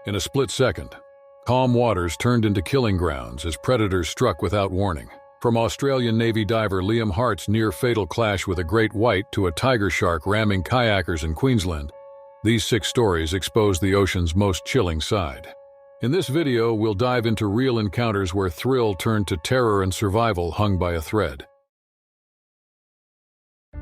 In a split second, calm waters turned into killing grounds as predators struck without warning. From Australian Navy diver Liam Hart's near-fatal clash with a great white to a tiger shark ramming kayakers in Queensland, these 6 stories expose the ocean's most chilling side. In this video, we'll dive into real encounters where thrill turned to terror and survival hung by a thread.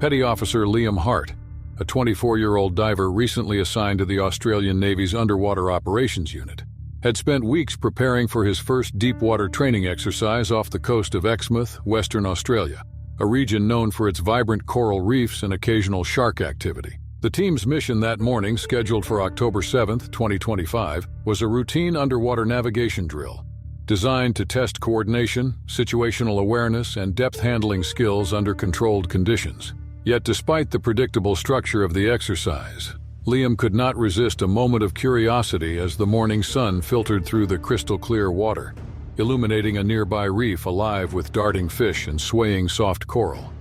Petty Officer Liam Hart, a 24-year-old diver recently assigned to the Australian Navy's Underwater Operations Unit, had spent weeks preparing for his first deep-water training exercise off the coast of Exmouth, Western Australia, a region known for its vibrant coral reefs and occasional shark activity. The team's mission that morning, scheduled for October 7, 2025, was a routine underwater navigation drill, designed to test coordination, situational awareness, and depth-handling skills under controlled conditions. Yet despite the predictable structure of the exercise, Liam could not resist a moment of curiosity as the morning sun filtered through the crystal-clear water, illuminating a nearby reef alive with darting fish and swaying soft coral.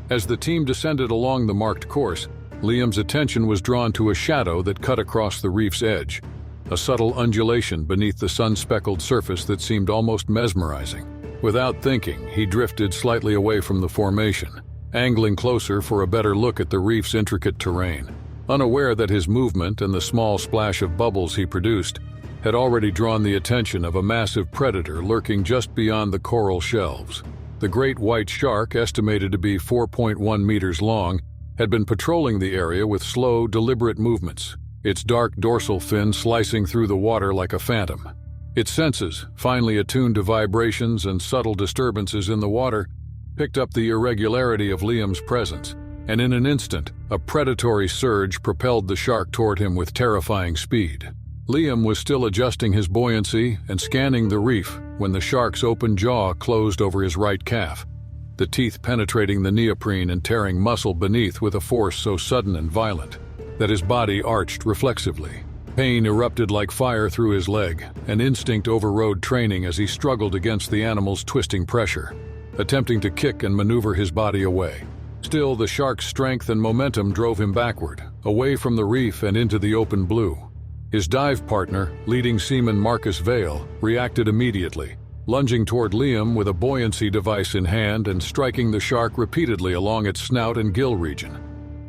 As the team descended along the marked course, Liam's attention was drawn to a shadow that cut across the reef's edge, a subtle undulation beneath the sun-speckled surface that seemed almost mesmerizing. Without thinking, he drifted slightly away from the formation, angling closer for a better look at the reef's intricate terrain, unaware that his movement and the small splash of bubbles he produced had already drawn the attention of a massive predator lurking just beyond the coral shelves. The great white shark, estimated to be 4.1 meters long, had been patrolling the area with slow, deliberate movements, its dark dorsal fin slicing through the water like a phantom. Its senses, finely attuned to vibrations and subtle disturbances in the water, picked up the irregularity of Liam's presence, and in an instant, a predatory surge propelled the shark toward him with terrifying speed. Liam was still adjusting his buoyancy and scanning the reef when the shark's open jaw closed over his right calf, the teeth penetrating the neoprene and tearing muscle beneath with a force so sudden and violent that his body arched reflexively. Pain erupted like fire through his leg, and instinct overrode training as he struggled against the animal's twisting pressure, attempting to kick and maneuver his body away. Still, the shark's strength and momentum drove him backward, away from the reef and into the open blue. His dive partner, leading seaman Marcus Vale, reacted immediately, lunging toward Liam with a buoyancy device in hand and striking the shark repeatedly along its snout and gill region,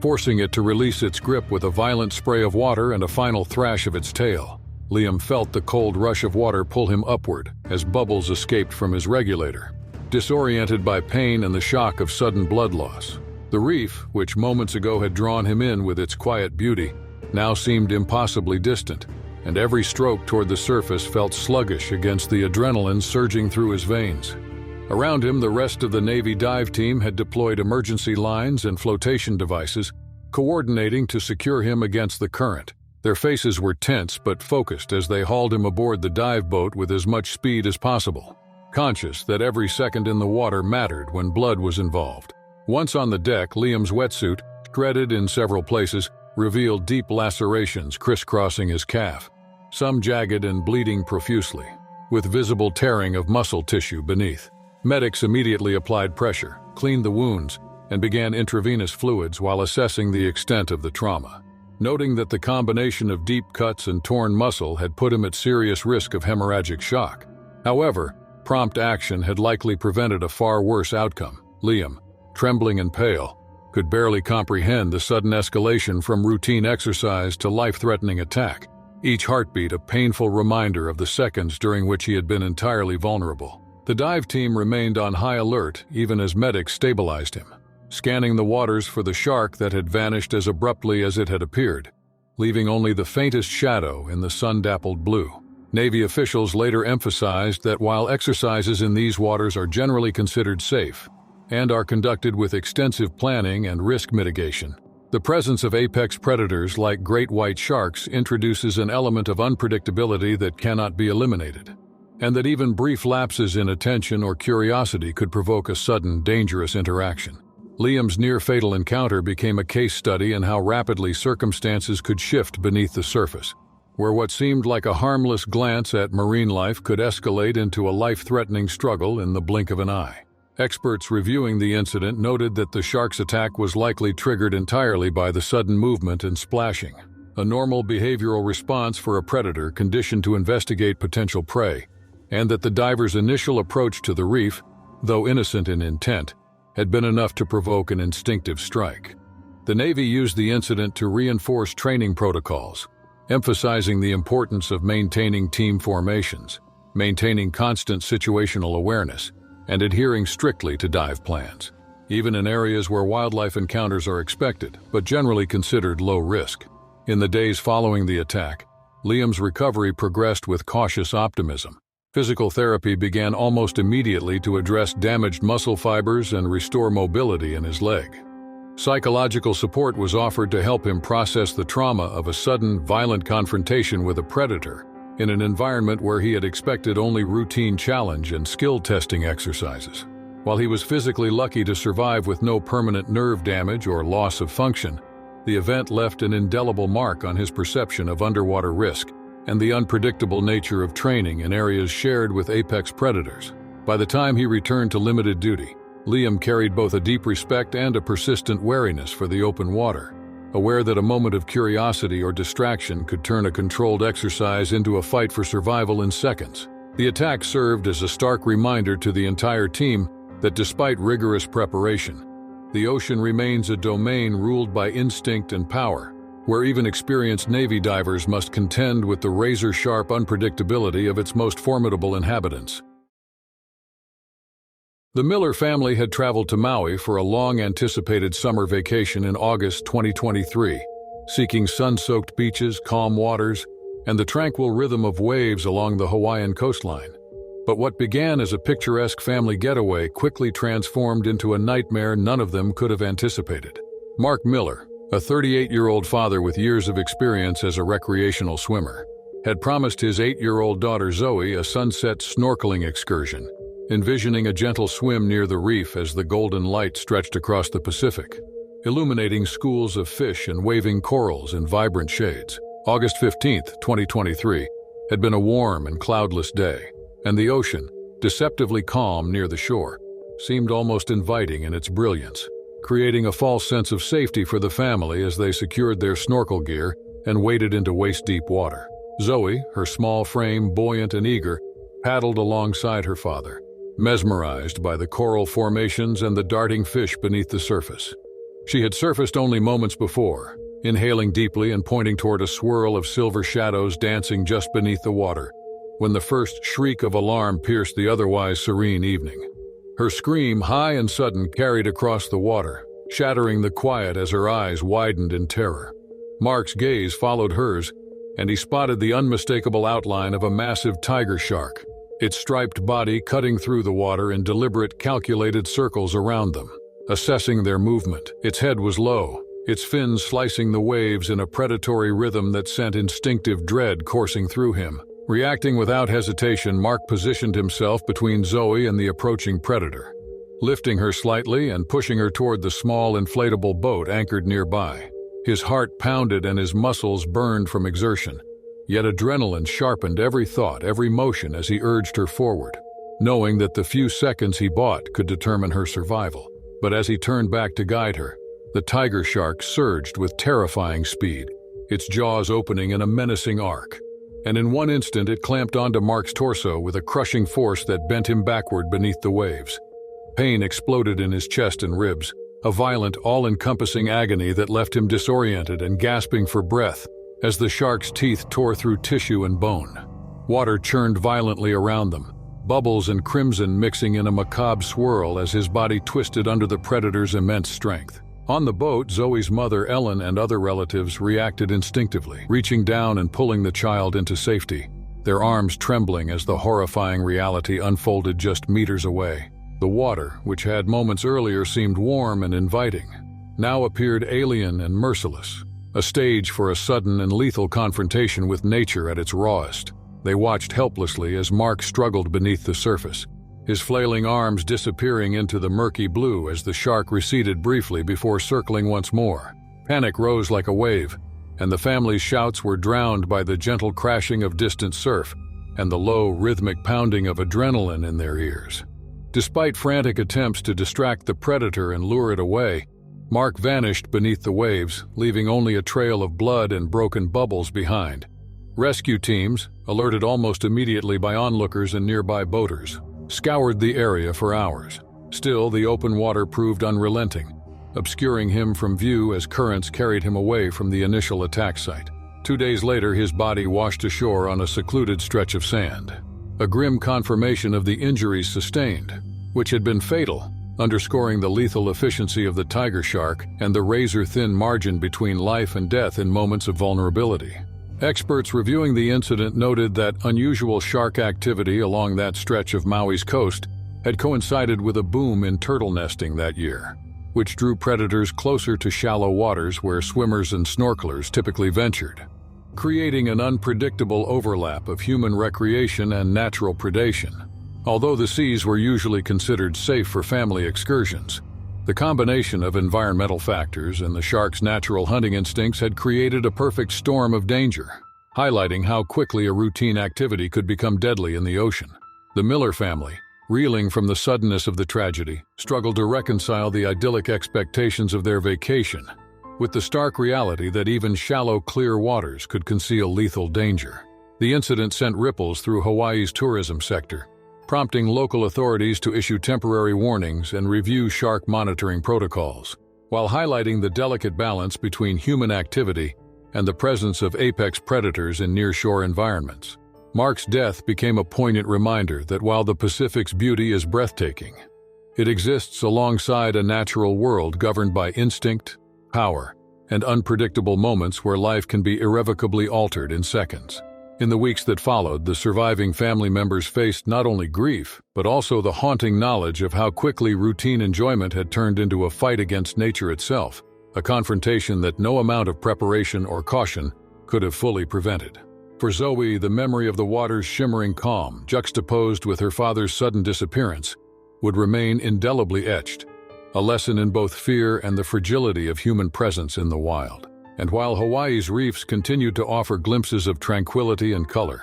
forcing it to release its grip with a violent spray of water and a final thrash of its tail. Liam felt the cold rush of water pull him upward as bubbles escaped from his regulator, disoriented by pain and the shock of sudden blood loss. The reef, which moments ago had drawn him in with its quiet beauty, now seemed impossibly distant, and every stroke toward the surface felt sluggish against the adrenaline surging through his veins. Around him, the rest of the Navy dive team had deployed emergency lines and flotation devices, coordinating to secure him against the current. Their faces were tense but focused as they hauled him aboard the dive boat with as much speed as possible, conscious that every second in the water mattered when blood was involved. Once on the deck, Liam's wetsuit, shredded in several places, revealed deep lacerations crisscrossing his calf, some jagged and bleeding profusely, with visible tearing of muscle tissue beneath. Medics immediately applied pressure, cleaned the wounds, and began intravenous fluids while assessing the extent of the trauma, noting that the combination of deep cuts and torn muscle had put him at serious risk of hemorrhagic shock. However, prompt action had likely prevented a far worse outcome. Liam, trembling and pale, could barely comprehend the sudden escalation from routine exercise to life-threatening attack, each heartbeat a painful reminder of the seconds during which he had been entirely vulnerable. The dive team remained on high alert even as medics stabilized him, scanning the waters for the shark that had vanished as abruptly as it had appeared, leaving only the faintest shadow in the sun-dappled blue. Navy officials later emphasized that while exercises in these waters are generally considered safe and are conducted with extensive planning and risk mitigation, the presence of apex predators like great white sharks introduces an element of unpredictability that cannot be eliminated, and that even brief lapses in attention or curiosity could provoke a sudden, dangerous interaction. Liam's near-fatal encounter became a case study in how rapidly circumstances could shift beneath the surface, where what seemed like a harmless glance at marine life could escalate into a life-threatening struggle in the blink of an eye. Experts reviewing the incident noted that the shark's attack was likely triggered entirely by the sudden movement and splashing, a normal behavioral response for a predator conditioned to investigate potential prey, and that the diver's initial approach to the reef, though innocent in intent, had been enough to provoke an instinctive strike. The Navy used the incident to reinforce training protocols, emphasizing the importance of maintaining team formations, maintaining constant situational awareness, and adhering strictly to dive plans, even in areas where wildlife encounters are expected, but generally considered low risk. In the days following the attack, Liam's recovery progressed with cautious optimism. Physical therapy began almost immediately to address damaged muscle fibers and restore mobility in his leg. Psychological support was offered to help him process the trauma of a sudden, violent confrontation with a predator in an environment where he had expected only routine challenge and skill testing exercises. While he was physically lucky to survive with no permanent nerve damage or loss of function, the event left an indelible mark on his perception of underwater risk and the unpredictable nature of training in areas shared with apex predators. By the time he returned to limited duty, Liam carried both a deep respect and a persistent wariness for the open water, aware that a moment of curiosity or distraction could turn a controlled exercise into a fight for survival in seconds. The attack served as a stark reminder to the entire team that despite rigorous preparation, the ocean remains a domain ruled by instinct and power, where even experienced Navy divers must contend with the razor-sharp unpredictability of its most formidable inhabitants. The Miller family had traveled to Maui for a long-anticipated summer vacation in August 2023, seeking sun-soaked beaches, calm waters, and the tranquil rhythm of waves along the Hawaiian coastline. But what began as a picturesque family getaway quickly transformed into a nightmare none of them could have anticipated. Mark Miller, a 38-year-old father with years of experience as a recreational swimmer, had promised his 8-year-old daughter Zoe a sunset snorkeling excursion, envisioning a gentle swim near the reef as the golden light stretched across the Pacific, illuminating schools of fish and waving corals in vibrant shades. August 15, 2023, had been a warm and cloudless day, and the ocean, deceptively calm near the shore, seemed almost inviting in its brilliance, creating a false sense of safety for the family as they secured their snorkel gear and waded into waist-deep water. Zoe, her small frame buoyant and eager, paddled alongside her father, mesmerized by the coral formations and the darting fish beneath the surface. She had surfaced only moments before, inhaling deeply and pointing toward a swirl of silver shadows dancing just beneath the water, when the first shriek of alarm pierced the otherwise serene evening. Her scream, high and sudden, carried across the water, shattering the quiet as her eyes widened in terror. Mark's gaze followed hers, and he spotted the unmistakable outline of a massive tiger shark, its striped body cutting through the water in deliberate, calculated circles around them. Assessing their movement, its head was low, its fins slicing the waves in a predatory rhythm that sent instinctive dread coursing through him. Reacting without hesitation, Mark positioned himself between Zoe and the approaching predator, lifting her slightly and pushing her toward the small inflatable boat anchored nearby. His heart pounded and his muscles burned from exertion, yet adrenaline sharpened every thought, every motion as he urged her forward, knowing that the few seconds he bought could determine her survival. But as he turned back to guide her, the tiger shark surged with terrifying speed, its jaws opening in a menacing arc. And in one instant it clamped onto Mark's torso with a crushing force that bent him backward beneath the waves. Pain exploded in his chest and ribs, a violent, all-encompassing agony that left him disoriented and gasping for breath as the shark's teeth tore through tissue and bone. Water churned violently around them, bubbles and crimson mixing in a macabre swirl as his body twisted under the predator's immense strength. On the boat, Zoe's mother, Ellen, and other relatives reacted instinctively, reaching down and pulling the child into safety, their arms trembling as the horrifying reality unfolded just meters away. The water, which had moments earlier seemed warm and inviting, now appeared alien and merciless, a stage for a sudden and lethal confrontation with nature at its rawest. They watched helplessly as Mark struggled beneath the surface, his flailing arms disappearing into the murky blue as the shark receded briefly before circling once more. Panic rose like a wave, and the family's shouts were drowned by the gentle crashing of distant surf and the low, rhythmic pounding of adrenaline in their ears. Despite frantic attempts to distract the predator and lure it away, Mark vanished beneath the waves, leaving only a trail of blood and broken bubbles behind. Rescue teams, alerted almost immediately by onlookers and nearby boaters, scoured the area for hours. Still, the open water proved unrelenting, obscuring him from view as currents carried him away from the initial attack site. 2 days later, his body washed ashore on a secluded stretch of sand, a grim confirmation of the injuries sustained, which had been fatal, underscoring the lethal efficiency of the tiger shark and the razor-thin margin between life and death in moments of vulnerability. Experts reviewing the incident noted that unusual shark activity along that stretch of Maui's coast had coincided with a boom in turtle nesting that year, which drew predators closer to shallow waters where swimmers and snorkelers typically ventured, creating an unpredictable overlap of human recreation and natural predation. Although the seas were usually considered safe for family excursions, the combination of environmental factors and the shark's natural hunting instincts had created a perfect storm of danger, highlighting how quickly a routine activity could become deadly in the ocean. The Miller family, reeling from the suddenness of the tragedy, struggled to reconcile the idyllic expectations of their vacation with the stark reality that even shallow, clear waters could conceal lethal danger. The incident sent ripples through Hawaii's tourism sector, prompting local authorities to issue temporary warnings and review shark monitoring protocols, while highlighting the delicate balance between human activity and the presence of apex predators in nearshore environments. Mark's death became a poignant reminder that while the Pacific's beauty is breathtaking, it exists alongside a natural world governed by instinct, power, and unpredictable moments where life can be irrevocably altered in seconds. In the weeks that followed, the surviving family members faced not only grief, but also the haunting knowledge of how quickly routine enjoyment had turned into a fight against nature itself, a confrontation that no amount of preparation or caution could have fully prevented. For Zoe, the memory of the water's shimmering calm, juxtaposed with her father's sudden disappearance, would remain indelibly etched, a lesson in both fear and the fragility of human presence in the wild. And while Hawaii's reefs continued to offer glimpses of tranquility and color,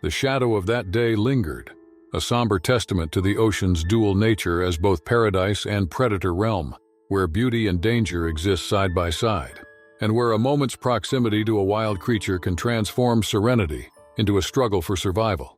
the shadow of that day lingered, a somber testament to the ocean's dual nature as both paradise and predator realm, where beauty and danger exist side by side, and where a moment's proximity to a wild creature can transform serenity into a struggle for survival.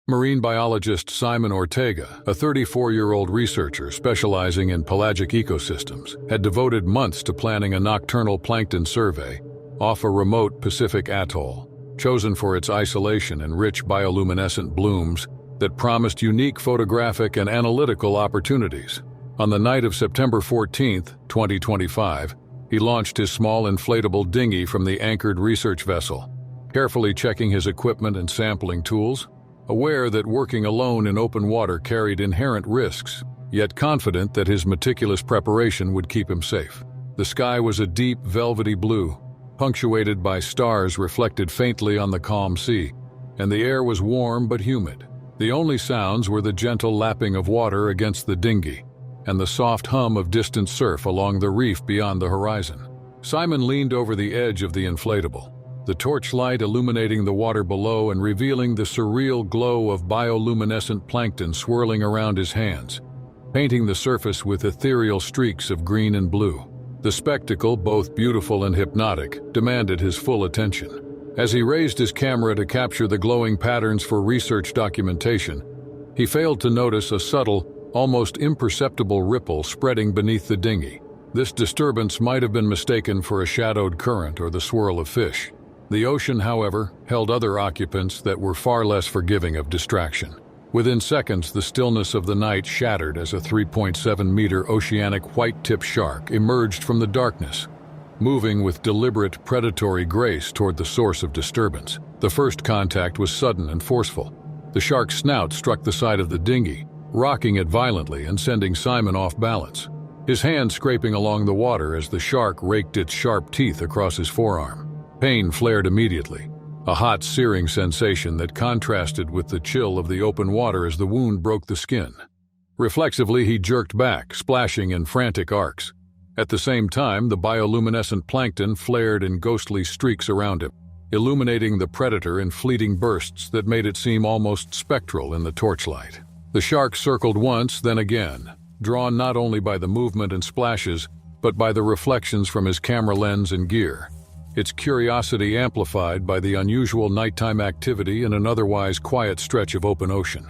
Marine biologist Simon Ortega, a 34-year-old researcher specializing in pelagic ecosystems, had devoted months to planning a nocturnal plankton survey off a remote Pacific atoll, chosen for its isolation and rich bioluminescent blooms that promised unique photographic and analytical opportunities. On the night of September 14, 2025, he launched his small inflatable dinghy from the anchored research vessel, carefully checking his equipment and sampling tools, aware that working alone in open water carried inherent risks, yet confident that his meticulous preparation would keep him safe. The sky was a deep, velvety blue, punctuated by stars reflected faintly on the calm sea, and the air was warm but humid. The only sounds were the gentle lapping of water against the dinghy and the soft hum of distant surf along the reef beyond the horizon. Simon leaned over the edge of the inflatable, the torchlight illuminating the water below and revealing the surreal glow of bioluminescent plankton swirling around his hands, painting the surface with ethereal streaks of green and blue. The spectacle, both beautiful and hypnotic, demanded his full attention. As he raised his camera to capture the glowing patterns for research documentation, he failed to notice a subtle, almost imperceptible ripple spreading beneath the dinghy. This disturbance might have been mistaken for a shadowed current or the swirl of fish. The ocean, however, held other occupants that were far less forgiving of distraction. Within seconds, the stillness of the night shattered as a 3.7-meter oceanic white-tip shark emerged from the darkness, moving with deliberate, predatory grace toward the source of disturbance. The first contact was sudden and forceful. The shark's snout struck the side of the dinghy, rocking it violently and sending Simon off balance, his hand scraping along the water as the shark raked its sharp teeth across his forearm. Pain flared immediately, a hot, searing sensation that contrasted with the chill of the open water as the wound broke the skin. Reflexively, he jerked back, splashing in frantic arcs. At the same time, the bioluminescent plankton flared in ghostly streaks around him, illuminating the predator in fleeting bursts that made it seem almost spectral in the torchlight. The shark circled once, then again, drawn not only by the movement and splashes, but by the reflections from his camera lens and gear, its curiosity amplified by the unusual nighttime activity in an otherwise quiet stretch of open ocean.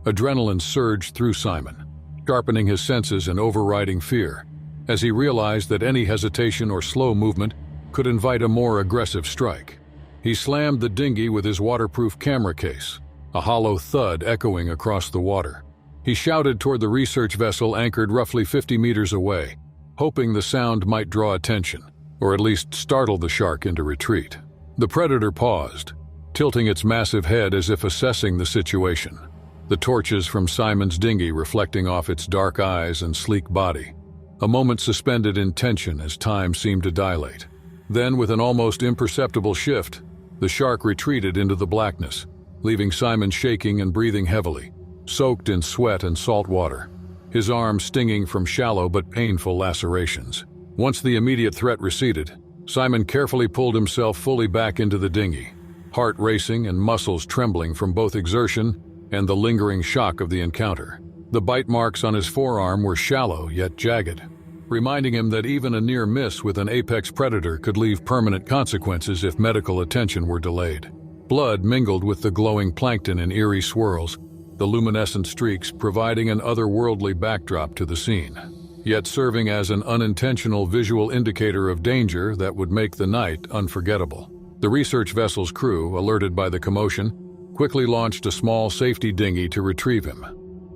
Adrenaline surged through Simon, sharpening his senses and overriding fear, as he realized that any hesitation or slow movement could invite a more aggressive strike. He slammed the dinghy with his waterproof camera case, a hollow thud echoing across the water. He shouted toward the research vessel anchored roughly 50 meters away, hoping the sound might draw attention, or at least startle the shark into retreat. The predator paused, tilting its massive head as if assessing the situation, the torches from Simon's dinghy reflecting off its dark eyes and sleek body. A moment suspended in tension as time seemed to dilate. Then, with an almost imperceptible shift, the shark retreated into the blackness, leaving Simon shaking and breathing heavily, soaked in sweat and salt water, his arms stinging from shallow but painful lacerations. Once the immediate threat receded, Simon carefully pulled himself fully back into the dinghy, heart racing and muscles trembling from both exertion and the lingering shock of the encounter. The bite marks on his forearm were shallow yet jagged, reminding him that even a near miss with an apex predator could leave permanent consequences if medical attention were delayed. Blood mingled with the glowing plankton in eerie swirls, the luminescent streaks providing an otherworldly backdrop to the scene, yet serving as an unintentional visual indicator of danger that would make the night unforgettable. The research vessel's crew, alerted by the commotion, quickly launched a small safety dinghy to retrieve him,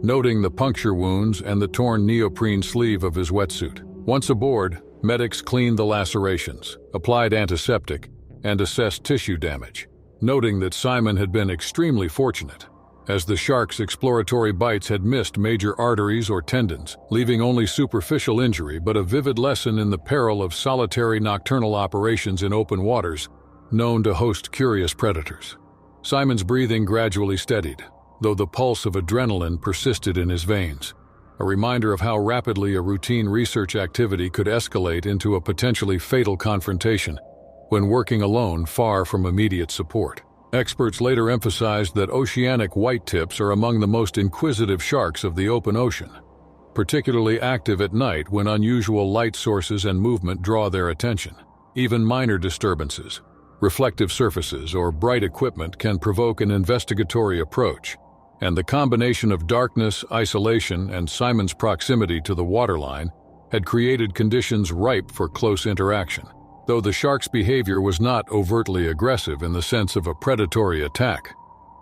noting the puncture wounds and the torn neoprene sleeve of his wetsuit. Once aboard, medics cleaned the lacerations, applied antiseptic, and assessed tissue damage, noting that Simon had been extremely fortunate, as the shark's exploratory bites had missed major arteries or tendons, leaving only superficial injury but a vivid lesson in the peril of solitary nocturnal operations in open waters known to host curious predators. Simon's breathing gradually steadied, though the pulse of adrenaline persisted in his veins, a reminder of how rapidly a routine research activity could escalate into a potentially fatal confrontation when working alone far from immediate support. Experts later emphasized that oceanic whitetips are among the most inquisitive sharks of the open ocean, particularly active at night when unusual light sources and movement draw their attention. Even minor disturbances, reflective surfaces, or bright equipment can provoke an investigatory approach, and the combination of darkness, isolation, and Simon's proximity to the waterline had created conditions ripe for close interaction. Though the shark's behavior was not overtly aggressive in the sense of a predatory attack,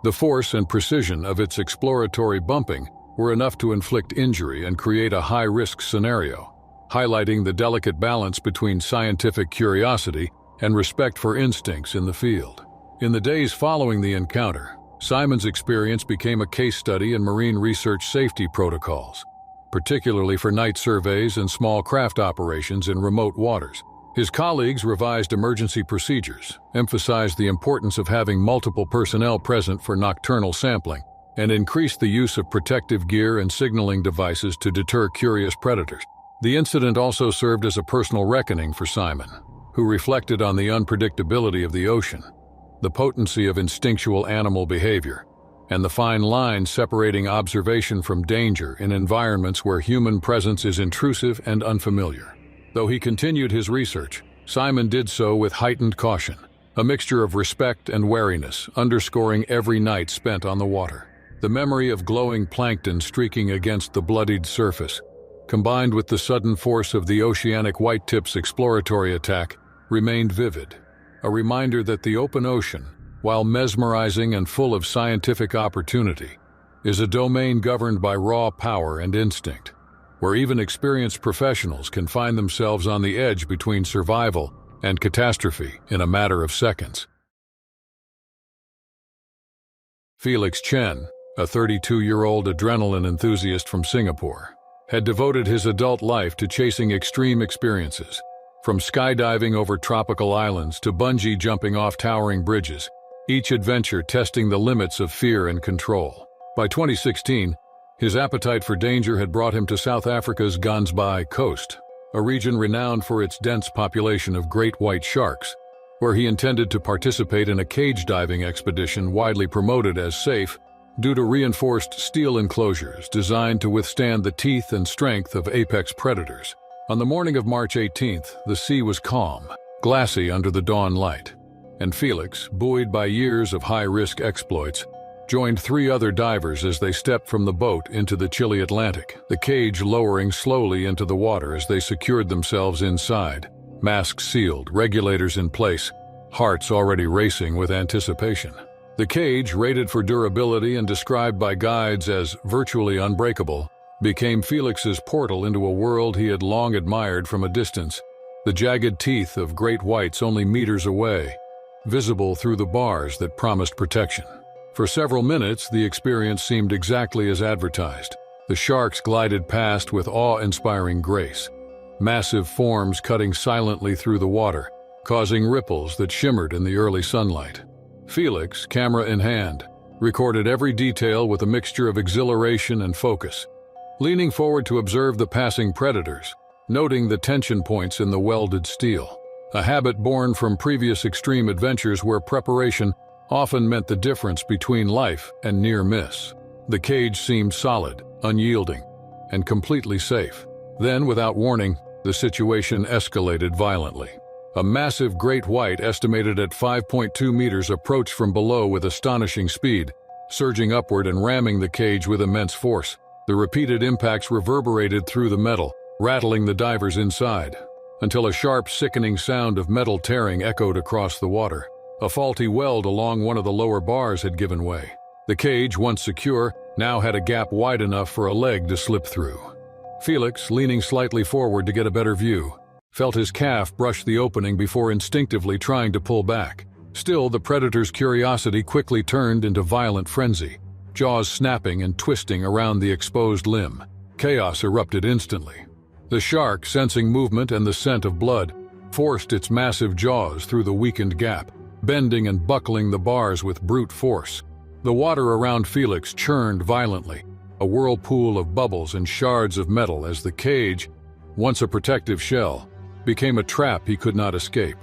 the force and precision of its exploratory bumping were enough to inflict injury and create a high-risk scenario, highlighting the delicate balance between scientific curiosity and respect for instincts in the field. In the days following the encounter, Simon's experience became a case study in marine research safety protocols, particularly for night surveys and small craft operations in remote waters. His colleagues revised emergency procedures, emphasized the importance of having multiple personnel present for nocturnal sampling, and increased the use of protective gear and signaling devices to deter curious predators. The incident also served as a personal reckoning for Simon, who reflected on the unpredictability of the ocean, the potency of instinctual animal behavior, and the fine line separating observation from danger in environments where human presence is intrusive and unfamiliar. Though he continued his research, Simon did so with heightened caution, a mixture of respect and wariness underscoring every night spent on the water. The memory of glowing plankton streaking against the bloodied surface, combined with the sudden force of the oceanic whitetip's exploratory attack, remained vivid, a reminder that the open ocean, while mesmerizing and full of scientific opportunity, is a domain governed by raw power and instinct, where even experienced professionals can find themselves on the edge between survival and catastrophe in a matter of seconds. Felix Chen, a 32-year-old adrenaline enthusiast from Singapore, had devoted his adult life to chasing extreme experiences, from skydiving over tropical islands to bungee jumping off towering bridges, each adventure testing the limits of fear and control. By 2016, his appetite for danger had brought him to South Africa's Gansbaai coast, a region renowned for its dense population of great white sharks, where he intended to participate in a cage diving expedition widely promoted as safe due to reinforced steel enclosures designed to withstand the teeth and strength of apex predators. On the morning of March 18th, the sea was calm, glassy under the dawn light, and Felix, buoyed by years of high-risk exploits, joined 3 other divers as they stepped from the boat into the chilly Atlantic, the cage lowering slowly into the water as they secured themselves inside, masks sealed, regulators in place, hearts already racing with anticipation. The cage, rated for durability and described by guides as virtually unbreakable, became Felix's portal into a world he had long admired from a distance, the jagged teeth of great whites only meters away, visible through the bars that promised protection. For several minutes, the experience seemed exactly as advertised. The sharks glided past with awe-inspiring grace, massive forms cutting silently through the water, causing ripples that shimmered in the early sunlight. Felix, camera in hand, recorded every detail with a mixture of exhilaration and focus, leaning forward to observe the passing predators, noting the tension points in the welded steel, a habit born from previous extreme adventures where preparation often meant the difference between life and near miss. The cage seemed solid, unyielding, and completely safe. Then, without warning, the situation escalated violently. A massive great white estimated at 5.2 meters approached from below with astonishing speed, surging upward and ramming the cage with immense force. The repeated impacts reverberated through the metal, rattling the divers inside, until a sharp, sickening sound of metal tearing echoed across the water. A faulty weld along one of the lower bars had given way. The cage, once secure, now had a gap wide enough for a leg to slip through. Felix, leaning slightly forward to get a better view, felt his calf brush the opening before instinctively trying to pull back. Still, the predator's curiosity quickly turned into violent frenzy, jaws snapping and twisting around the exposed limb. Chaos erupted instantly. The shark, sensing movement and the scent of blood, forced its massive jaws through the weakened gap, bending and buckling the bars with brute force. The water around Felix churned violently, a whirlpool of bubbles and shards of metal as the cage, once a protective shell, became a trap he could not escape.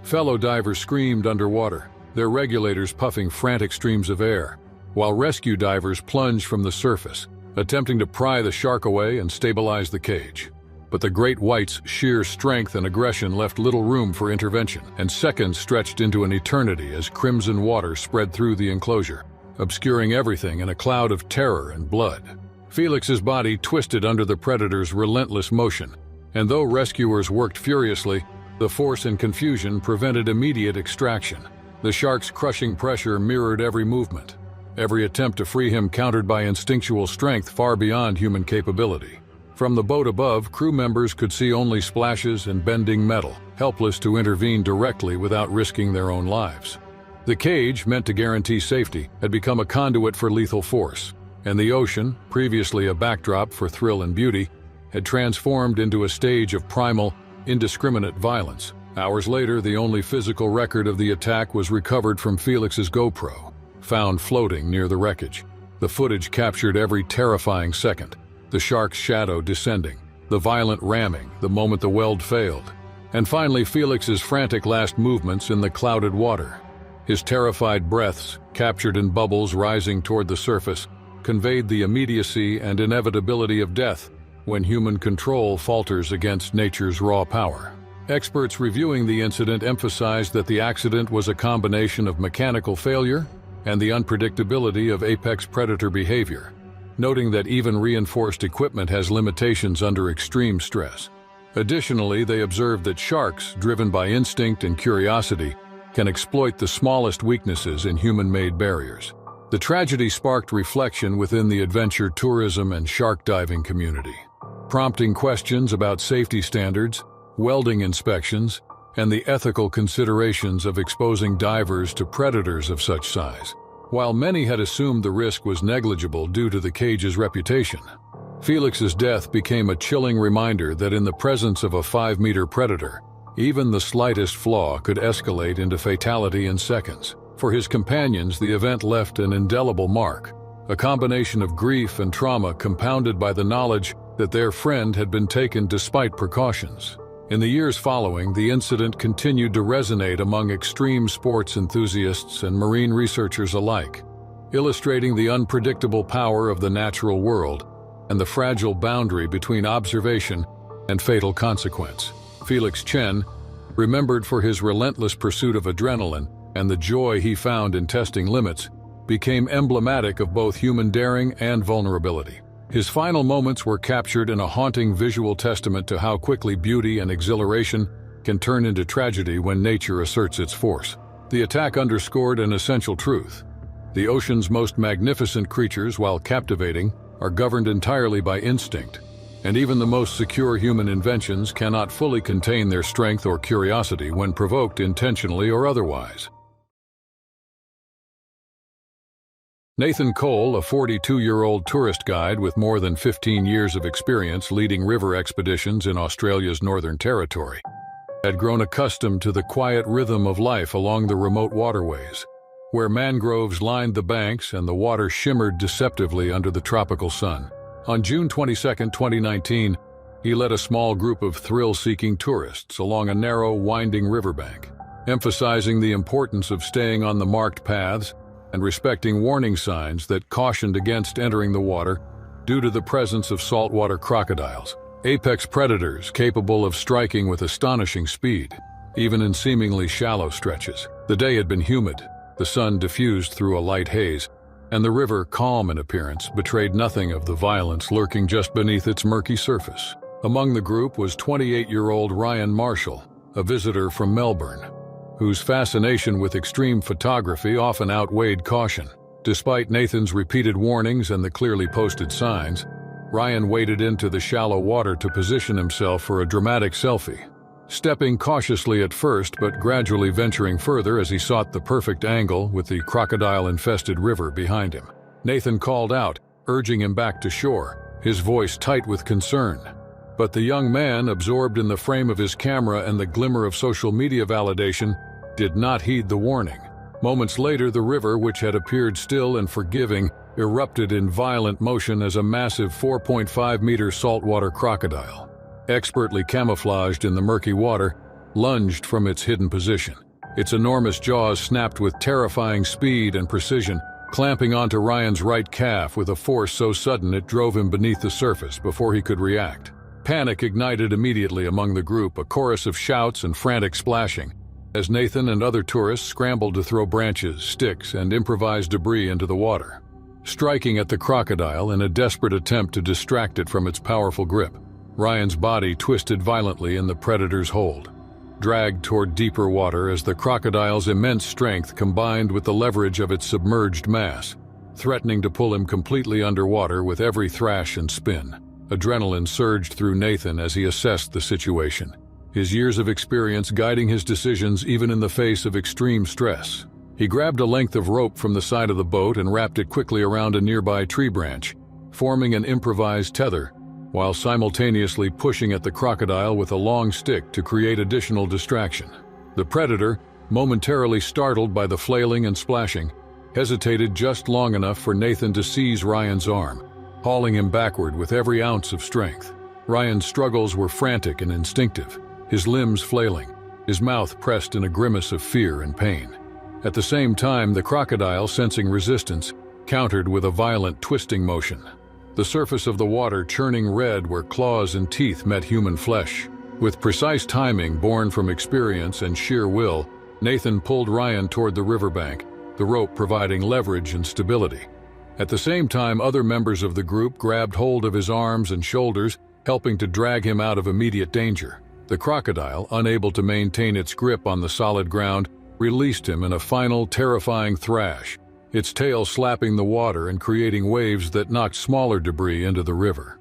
Fellow divers screamed underwater, their regulators puffing frantic streams of air, while rescue divers plunged from the surface, attempting to pry the shark away and stabilize the cage. But the great white's sheer strength and aggression left little room for intervention, and seconds stretched into an eternity as crimson water spread through the enclosure, obscuring everything in a cloud of terror and blood. Felix's body twisted under the predator's relentless motion, and though rescuers worked furiously, the force and confusion prevented immediate extraction. The shark's crushing pressure mirrored every movement, every attempt to free him countered by instinctual strength far beyond human capability. From the boat above, crew members could see only splashes and bending metal, helpless to intervene directly without risking their own lives. The cage, meant to guarantee safety, had become a conduit for lethal force, and the ocean, previously a backdrop for thrill and beauty, had transformed into a stage of primal, indiscriminate violence. Hours later, the only physical record of the attack was recovered from Felix's GoPro, found floating near the wreckage. The footage captured every terrifying second, the shark's shadow descending, the violent ramming the moment the weld failed, and finally Felix's frantic last movements in the clouded water. His terrified breaths, captured in bubbles rising toward the surface, conveyed the immediacy and inevitability of death when human control falters against nature's raw power. Experts reviewing the incident emphasized that the accident was a combination of mechanical failure and the unpredictability of apex predator behavior, noting that even reinforced equipment has limitations under extreme stress. Additionally, they observed that sharks, driven by instinct and curiosity, can exploit the smallest weaknesses in human-made barriers. The tragedy sparked reflection within the adventure tourism and shark diving community, prompting questions about safety standards, welding inspections, and the ethical considerations of exposing divers to predators of such size. While many had assumed the risk was negligible due to the cage's reputation, Felix's death became a chilling reminder that in the presence of a 5-meter predator, even the slightest flaw could escalate into fatality in seconds. For his companions, the event left an indelible mark, a combination of grief and trauma compounded by the knowledge that their friend had been taken despite precautions. In the years following, the incident continued to resonate among extreme sports enthusiasts and marine researchers alike, illustrating the unpredictable power of the natural world and the fragile boundary between observation and fatal consequence. Felix Chen, remembered for his relentless pursuit of adrenaline and the joy he found in testing limits, became emblematic of both human daring and vulnerability. His final moments were captured in a haunting visual testament to how quickly beauty and exhilaration can turn into tragedy when nature asserts its force. The attack underscored an essential truth. The ocean's most magnificent creatures, while captivating, are governed entirely by instinct, and even the most secure human inventions cannot fully contain their strength or curiosity when provoked intentionally or otherwise. Nathan Cole, a 42-year-old tourist guide with more than 15 years of experience leading river expeditions in Australia's Northern Territory, had grown accustomed to the quiet rhythm of life along the remote waterways, where mangroves lined the banks and the water shimmered deceptively under the tropical sun. On June 22, 2019, he led a small group of thrill-seeking tourists along a narrow, winding riverbank, emphasizing the importance of staying on the marked paths and respecting warning signs that cautioned against entering the water due to the presence of saltwater crocodiles, apex predators capable of striking with astonishing speed, even in seemingly shallow stretches. The day had been humid, the sun diffused through a light haze, and the river, calm in appearance, betrayed nothing of the violence lurking just beneath its murky surface. Among the group was 28-year-old Ryan Marshall, a visitor from Melbourne, whose fascination with extreme photography often outweighed caution. Despite Nathan's repeated warnings and the clearly posted signs, Ryan waded into the shallow water to position himself for a dramatic selfie, stepping cautiously at first but gradually venturing further as he sought the perfect angle with the crocodile-infested river behind him. Nathan called out, urging him back to shore, his voice tight with concern. But the young man, absorbed in the frame of his camera and the glimmer of social media validation, did not heed the warning. Moments later, the river, which had appeared still and forgiving, erupted in violent motion as a massive 4.5-meter saltwater crocodile, expertly camouflaged in the murky water, lunged from its hidden position. Its enormous jaws snapped with terrifying speed and precision, clamping onto Ryan's right calf with a force so sudden it drove him beneath the surface before he could react. Panic ignited immediately among the group, a chorus of shouts and frantic splashing, as Nathan and other tourists scrambled to throw branches, sticks, and improvised debris into the water, striking at the crocodile in a desperate attempt to distract it from its powerful grip. Ryan's body twisted violently in the predator's hold, dragged toward deeper water as the crocodile's immense strength combined with the leverage of its submerged mass, threatening to pull him completely underwater with every thrash and spin. Adrenaline surged through Nathan as he assessed the situation, his years of experience guiding his decisions even in the face of extreme stress. He grabbed a length of rope from the side of the boat and wrapped it quickly around a nearby tree branch, forming an improvised tether, while simultaneously pushing at the crocodile with a long stick to create additional distraction. The predator, momentarily startled by the flailing and splashing, hesitated just long enough for Nathan to seize Ryan's arm, hauling him backward with every ounce of strength. Ryan's struggles were frantic and instinctive, his limbs flailing, his mouth pressed in a grimace of fear and pain. At the same time, the crocodile, sensing resistance, countered with a violent twisting motion, the surface of the water churning red where claws and teeth met human flesh. With precise timing born from experience and sheer will, Nathan pulled Ryan toward the riverbank, the rope providing leverage and stability. At the same time, other members of the group grabbed hold of his arms and shoulders, helping to drag him out of immediate danger. The crocodile, unable to maintain its grip on the solid ground, released him in a final terrifying thrash, its tail slapping the water and creating waves that knocked smaller debris into the river.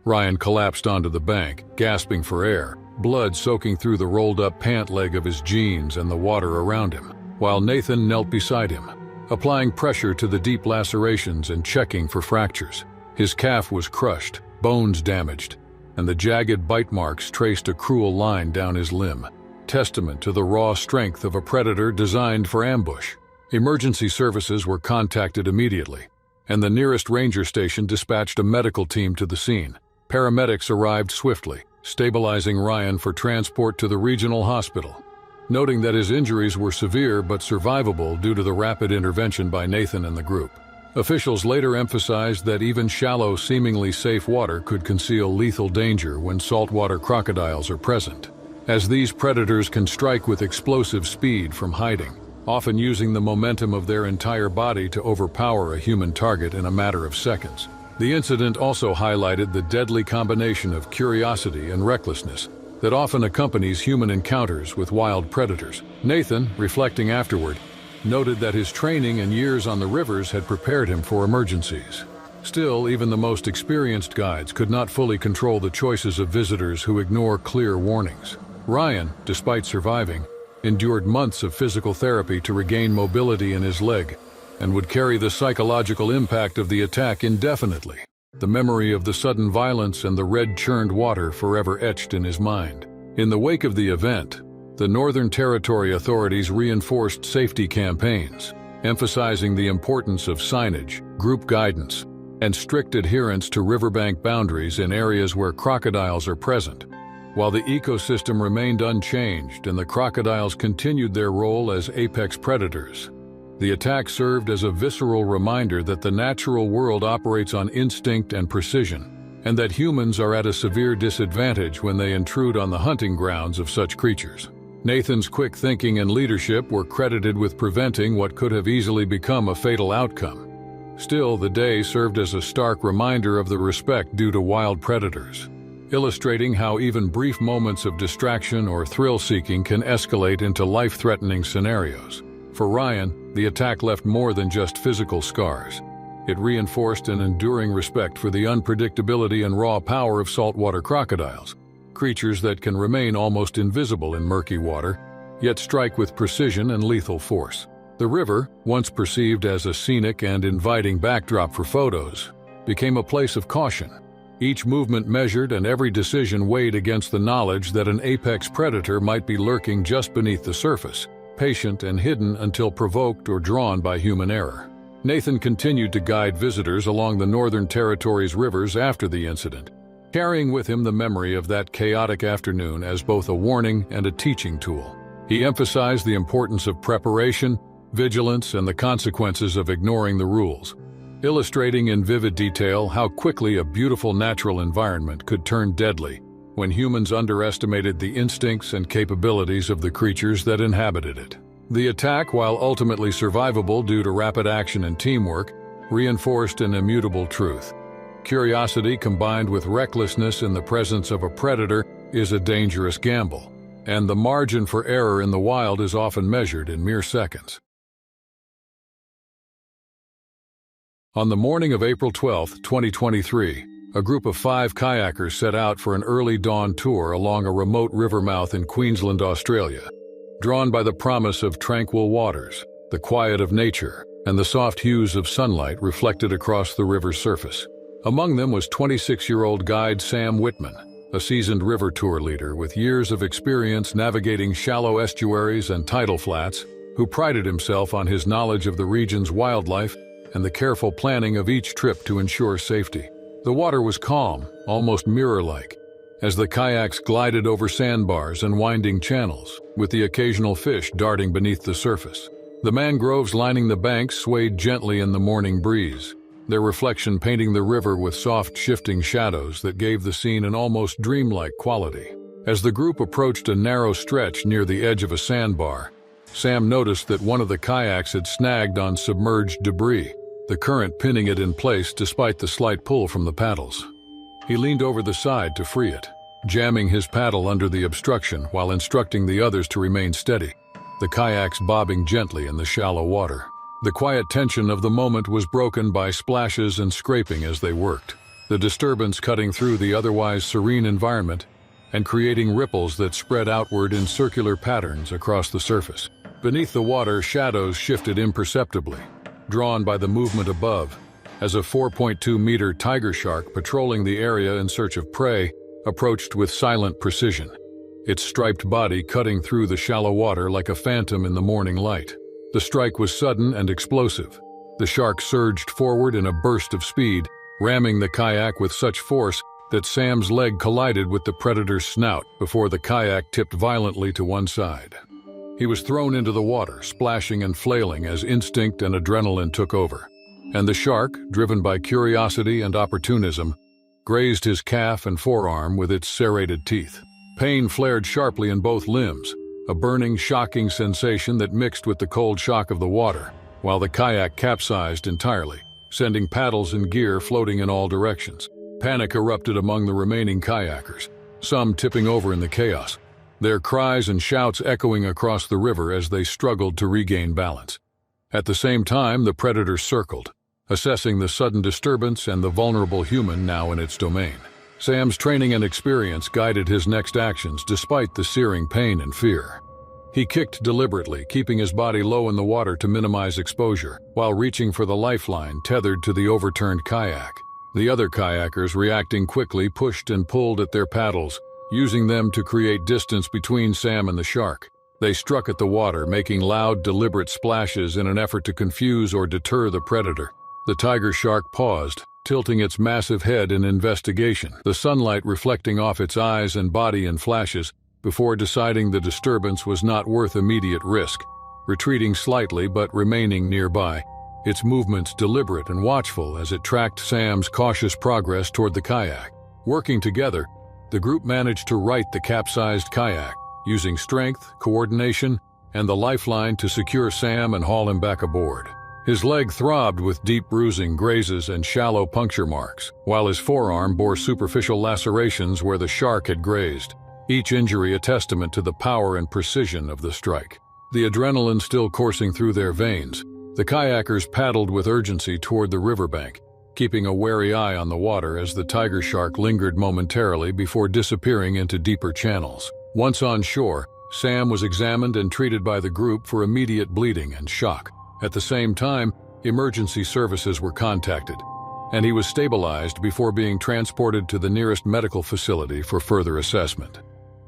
Ryan collapsed onto the bank, gasping for air, blood soaking through the rolled-up pant leg of his jeans and the water around him, while Nathan knelt beside him, applying pressure to the deep lacerations and checking for fractures. His calf was crushed, bones damaged, and the jagged bite marks traced a cruel line down his limb, testament to the raw strength of a predator designed for ambush. Emergency services were contacted immediately, and the nearest ranger station dispatched a medical team to the scene. Paramedics arrived swiftly, stabilizing Ryan for transport to the regional hospital, noting that his injuries were severe but survivable due to the rapid intervention by Nathan and the group. Officials later emphasized that even shallow, seemingly safe water could conceal lethal danger when saltwater crocodiles are present, as these predators can strike with explosive speed from hiding, often using the momentum of their entire body to overpower a human target in a matter of seconds. The incident also highlighted the deadly combination of curiosity and recklessness that often accompanies human encounters with wild predators. Nathan, reflecting afterward, noted that his training and years on the rivers had prepared him for emergencies. Still, even the most experienced guides could not fully control the choices of visitors who ignore clear warnings. Ryan, despite surviving, endured months of physical therapy to regain mobility in his leg, and would carry the psychological impact of the attack indefinitely. The memory of the sudden violence and the red-churned water forever etched in his mind. In the wake of the event, the Northern Territory authorities reinforced safety campaigns, emphasizing the importance of signage, group guidance, and strict adherence to riverbank boundaries in areas where crocodiles are present. While the ecosystem remained unchanged and the crocodiles continued their role as apex predators, the attack served as a visceral reminder that the natural world operates on instinct and precision, and that humans are at a severe disadvantage when they intrude on the hunting grounds of such creatures. Nathan's quick thinking and leadership were credited with preventing what could have easily become a fatal outcome. Still, the day served as a stark reminder of the respect due to wild predators, illustrating how even brief moments of distraction or thrill-seeking can escalate into life-threatening scenarios. For Ryan, the attack left more than just physical scars. It reinforced an enduring respect for the unpredictability and raw power of saltwater crocodiles, creatures that can remain almost invisible in murky water, yet strike with precision and lethal force. The river, once perceived as a scenic and inviting backdrop for photos, became a place of caution. Each movement measured and every decision weighed against the knowledge that an apex predator might be lurking just beneath the surface, patient and hidden until provoked or drawn by human error. Nathan continued to guide visitors along the Northern Territory's rivers after the incident, carrying with him the memory of that chaotic afternoon as both a warning and a teaching tool. He emphasized the importance of preparation, vigilance, and the consequences of ignoring the rules, illustrating in vivid detail how quickly a beautiful natural environment could turn deadly when humans underestimated the instincts and capabilities of the creatures that inhabited it. The attack, while ultimately survivable due to rapid action and teamwork, reinforced an immutable truth. Curiosity combined with recklessness in the presence of a predator is a dangerous gamble, and the margin for error in the wild is often measured in mere seconds. On the morning of April 12, 2023, a group of 5 kayakers set out for an early dawn tour along a remote river mouth in Queensland, Australia. Drawn by the promise of tranquil waters, the quiet of nature, and the soft hues of sunlight reflected across the river's surface. Among them was 26-year-old guide Sam Whitman, a seasoned river tour leader with years of experience navigating shallow estuaries and tidal flats, who prided himself on his knowledge of the region's wildlife and the careful planning of each trip to ensure safety. The water was calm, almost mirror-like, as the kayaks glided over sandbars and winding channels, with the occasional fish darting beneath the surface. The mangroves lining the banks swayed gently in the morning breeze, their reflection painting the river with soft, shifting shadows that gave the scene an almost dreamlike quality. As the group approached a narrow stretch near the edge of a sandbar, Sam noticed that one of the kayaks had snagged on submerged debris, the current pinning it in place despite the slight pull from the paddles. He leaned over the side to free it, jamming his paddle under the obstruction while instructing the others to remain steady, the kayaks bobbing gently in the shallow water. The quiet tension of the moment was broken by splashes and scraping as they worked, the disturbance cutting through the otherwise serene environment and creating ripples that spread outward in circular patterns across the surface. Beneath the water, shadows shifted imperceptibly, drawn by the movement above, as a 4.2-meter tiger shark patrolling the area in search of prey approached with silent precision, its striped body cutting through the shallow water like a phantom in the morning light. The strike was sudden and explosive. The shark surged forward in a burst of speed, ramming the kayak with such force that Sam's leg collided with the predator's snout before the kayak tipped violently to one side. He was thrown into the water, splashing and flailing as instinct and adrenaline took over. and the shark, driven by curiosity and opportunism, grazed his calf and forearm with its serrated teeth. Pain flared sharply in both limbs, a burning, shocking sensation that mixed with the cold shock of the water, while the kayak capsized entirely, sending paddles and gear floating in all directions. Panic erupted among the remaining kayakers, some tipping over in the chaos, their cries and shouts echoing across the river as they struggled to regain balance. At the same time, the predator circled, assessing the sudden disturbance and the vulnerable human now in its domain. Sam's training and experience guided his next actions despite the searing pain and fear. He kicked deliberately, keeping his body low in the water to minimize exposure, while reaching for the lifeline tethered to the overturned kayak. The other kayakers, reacting quickly, pushed and pulled at their paddles, using them to create distance between Sam and the shark. They struck at the water, making loud, deliberate splashes in an effort to confuse or deter the predator. The tiger shark paused, tilting its massive head in investigation, the sunlight reflecting off its eyes and body in flashes, before deciding the disturbance was not worth immediate risk, retreating slightly but remaining nearby, its movements deliberate and watchful as it tracked Sam's cautious progress toward the kayak. Working together, the group managed to right the capsized kayak, using strength, coordination, and the lifeline to secure Sam and haul him back aboard. His leg throbbed with deep bruising, grazes, and shallow puncture marks, while his forearm bore superficial lacerations where the shark had grazed, each injury a testament to the power and precision of the strike. The adrenaline still coursing through their veins, the kayakers paddled with urgency toward the riverbank, keeping a wary eye on the water as the tiger shark lingered momentarily before disappearing into deeper channels. Once on shore, Sam was examined and treated by the group for immediate bleeding and shock. At the same time, emergency services were contacted, and he was stabilized before being transported to the nearest medical facility for further assessment.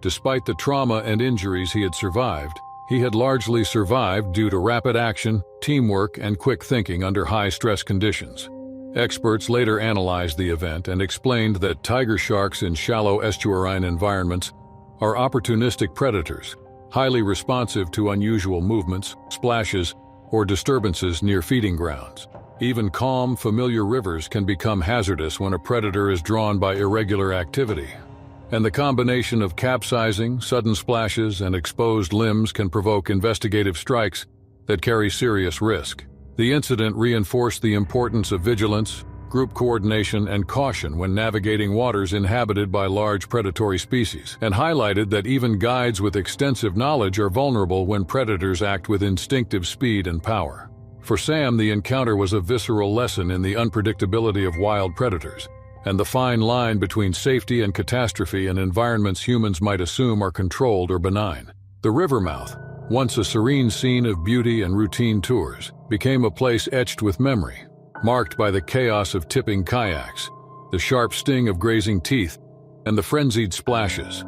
Despite the trauma and injuries he had survived, he had largely survived due to rapid action, teamwork, and quick thinking under high-stress conditions. Experts later analyzed the event and explained that tiger sharks in shallow estuarine environments are opportunistic predators, highly responsive to unusual movements, splashes, or disturbances near feeding grounds. Even calm, familiar rivers can become hazardous when a predator is drawn by irregular activity. And the combination of capsizing, sudden splashes, and exposed limbs can provoke investigative strikes that carry serious risk. The incident reinforced the importance of vigilance, group coordination, and caution when navigating waters inhabited by large predatory species, and highlighted that even guides with extensive knowledge are vulnerable when predators act with instinctive speed and power. For Sam, the encounter was a visceral lesson in the unpredictability of wild predators, and the fine line between safety and catastrophe in environments humans might assume are controlled or benign. The river mouth, once a serene scene of beauty and routine tours, became a place etched with memory, marked by the chaos of tipping kayaks, the sharp sting of grazing teeth, and the frenzied splashes,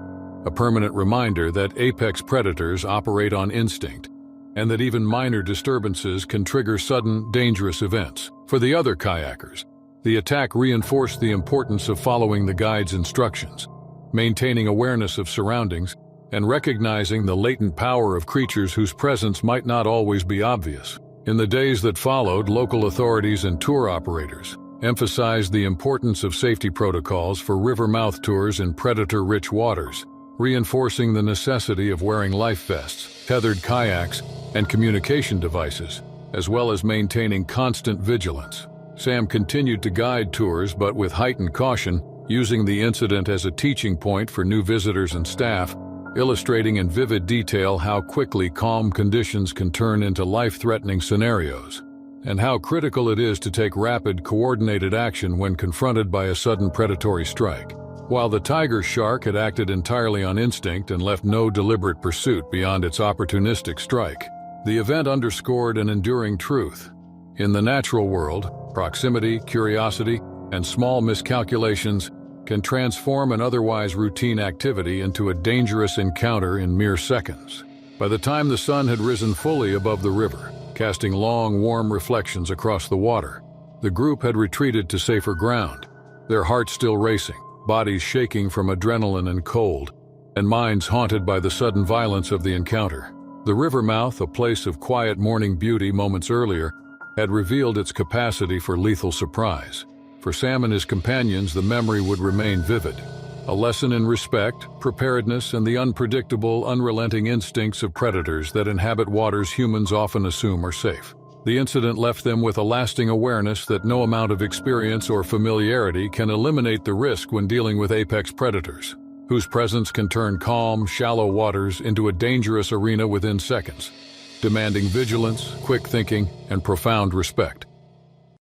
a permanent reminder that apex predators operate on instinct, and that even minor disturbances can trigger sudden, dangerous events. For the other kayakers, the attack reinforced the importance of following the guide's instructions, maintaining awareness of surroundings, and recognizing the latent power of creatures whose presence might not always be obvious. In the days that followed, local authorities and tour operators emphasized the importance of safety protocols for river mouth tours in predator-rich waters, reinforcing the necessity of wearing life vests, tethered kayaks, and communication devices, as well as maintaining constant vigilance. Sam continued to guide tours, but with heightened caution, using the incident as a teaching point for new visitors and staff, illustrating in vivid detail how quickly calm conditions can turn into life-threatening scenarios, and how critical it is to take rapid, coordinated action when confronted by a sudden predatory strike. While the tiger shark had acted entirely on instinct and left no deliberate pursuit beyond its opportunistic strike, the event underscored an enduring truth. In the natural world, proximity, curiosity, and small miscalculations can transform an otherwise routine activity into a dangerous encounter in mere seconds. By the time the sun had risen fully above the river, casting long, warm reflections across the water, the group had retreated to safer ground, their hearts still racing, bodies shaking from adrenaline and cold, and minds haunted by the sudden violence of the encounter. The river mouth, a place of quiet morning beauty moments earlier, had revealed its capacity for lethal surprise. For Sam and his companions, the memory would remain vivid. A lesson in respect, preparedness, and the unpredictable, unrelenting instincts of predators that inhabit waters humans often assume are safe. The incident left them with a lasting awareness that no amount of experience or familiarity can eliminate the risk when dealing with apex predators, whose presence can turn calm, shallow waters into a dangerous arena within seconds, demanding vigilance, quick thinking, and profound respect.